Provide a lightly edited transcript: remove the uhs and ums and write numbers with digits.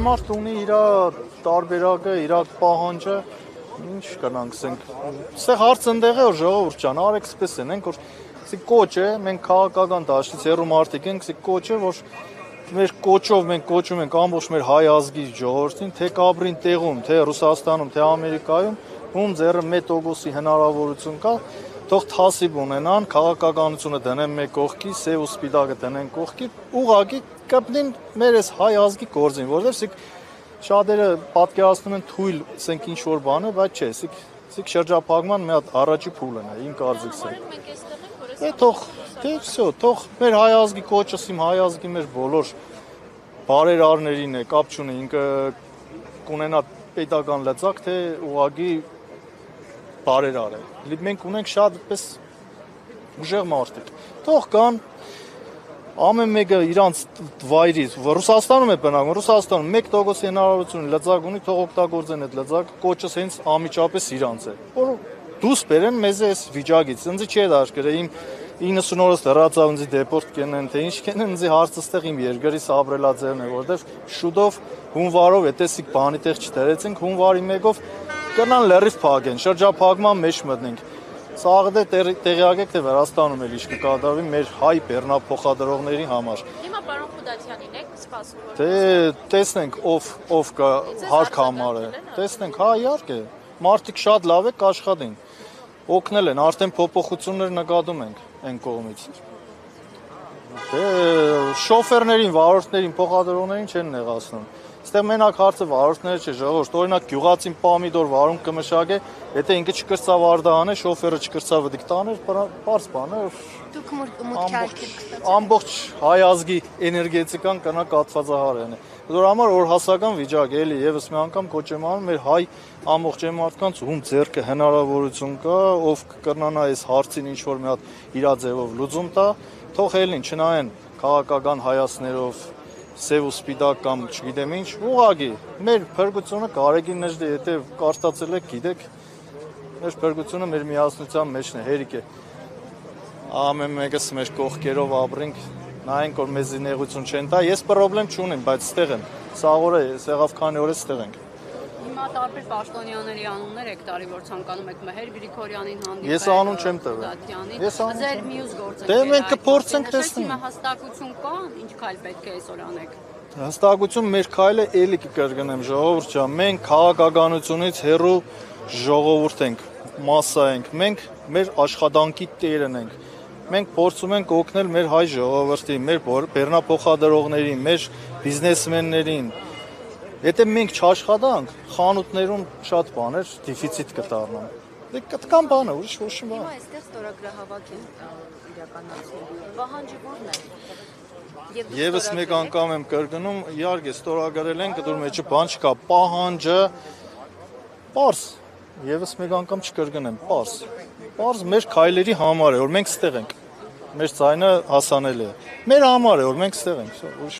մարդ ունի իր տարբերակը, իր պահանջը, ինչ կնանք, ասենք հարցը ընդեղ է, որ ժողովուրդ ջան, արեք սպես ենք, որ կոչ է, մենք քաղաքական դաշտից հեռու մարդիկ ենք, կոչ է, որ մեր կոչով մենք կոչում ենք ամբողջ մեր հայ ազգի ժողովրդին, թե կաբրին տեղում, թե Ռուսաստանում, թե Ամերիկայում, ում ձեռը 1% հնարավորություն կա, թող թասիբ ունենան, քաղաքականությունը դնեն մեկ կողքի, սև ու սպիտակը դնեն կողքի, ուղղակի կպնին մեր այս հայ ազգի գործին, որովհետև շատերը պատկերացնում են թույլ, ասենք ինչ որ բան է, բայց չէ, սիկ շրջափակման մի հատ առաջի փուլն է, իմ կարծիքս է։ Թող մեր հայ ազգի կոչս իմ հայ ազգի մեր բոլոր բարերարներին է, կապ չունի, ինքը կունենա պետական լծակ, թե ուղղակի բարերար է։ Մենք ունենք շատ այդպես ուժեղ մարդիկ։ Թող կան ամեն մեկը իրանց վայրից, Ռուսաստանում է բնակվում, Ռուսաստանում 1% հնարավորություն լծակ ունի, թող օգտագործեն այդ լծակ, կոչս հենց անմիջապես իրանց է։ Որ դուրս բերեն մեզ այս վիճակից, ինձ չի դաշկերը իմ 90 օրս լրացավ ինձ դեպորտ կենեն, թե ինչ կենեն, ինձ հարցը ստեղ իմ երկրից ապրելաձևն է, որովհետև շուտով հունվարով այդտեսիկ բանի տեղ չտերեցինք, հունվարի 1-ով կնան լրիվ փակեն, շրջափակման մեջ մտնենք։ Սաղ տեղյակ եք, թե Վրաստանում էլ ինչ կկատարվի մեր հայ բեռնափոխադրողների համար։ Հիմա պարոն Խուդատյանին եք սպասում, որ Դե տեսնենք ով կա հարկ համար է։ Տեսնենք, հա, իհարկե, մարդիկ շատ լավ է կաշխատին։ Օգնել են, արդեն փոփոխություններ նկատում ենք այն կողմից։ Դե շոֆերներին, վարորդներին, փոխադրողներին չեն նեղացնում։ Այստեղ մենակ հարցը վարորդները չէ, ժողովուրդ, օրինակ գյուղացին պամիդոր վարում կմշակե, եթե ինքը չկրծավ արդահանը, շոֆերը չկրծավ դիք տաներ, բարձ բան է, դուք մուտքի ամբողջ հայ ազգի էներգետիկան կնա կաթվածահարեն է։ Դրա համար օրհասական վիճակ է, էլի եւս մի անգամ կոչ եմ անում մեր հայ ամբողջ մարդկանց, ում ձեռքը հնարավորություն կա, ով կկրնանա այս հարցին ինչ որ մի հատ իր ձևով լուծում տա, թող ելին, չնայեն քաղաքական հայացներով սև ու սպիտակ կամ չգիտեմ ինչ, ուղղակի մեր փրկությունը Գարեգին Նժդեհի եթե կարդացել եք, գիտեք, մեր փրկությունը մեր միասնության մեջն է, հերիք է։ Ամեն մեկս մեր կողքերով ապրենք, նայենք որ մեզ նեղություն չեն տա, ես պրոբլեմ չունեմ, բայց ստեղ եմ։ Սաղ օրը, սեղավ քանի օր է ստեղ ենք։ Հիմա տարբեր պաշտոնյաների անուններ եք տարի, որ ցանկանում եք Մհեր Գրիգորյանին հանդիպել։ Ես անուն չեմ տվել։ Ձեր մյուս գործընկերները։ Դե մենք կփորձենք տեսնել։ Հիմա հստակություն կա, ինչ քայլ պետք է այսօր անեք։ Հստակություն մեր քայլը էլի կկրկնեմ, ժողովուրդ ջան, մենք քաղաքականությունից հեռու ժողովուրդ ենք, մասսա ենք, մենք մեր աշխատանքի տերն ենք։ Մենք փորձում ենք օգնել մեր հայ ժողովրդին, մեր բեռնափոխադրողներին, մեր բիզնեսմեններին։ Եթե մենք չաշխատանք, խանութներում շատ բաներ դեֆիցիտ կդառնան։ Դե կտկան բանը, ուրիշ ոչ մի բան։ Հիմա այստեղ ստորագրահավաք են իրականացնում։ Պահանջը ո՞րն է։ Եվս մեկ անգամ եմ կրկնում, իհարկե ստորագրել ենք, դուր մեջը բան չկա, պահանջը պարզ։ Եվս մեկ անգամ չկրկնեմ, պարզ։ Պարզ մեր քայլերի համար է, որ մենք ստեղ ենք։ Մեր ձայնը հասանելի է։ Մեր համար է, որ մենք ստեղ ենք, ուրիշ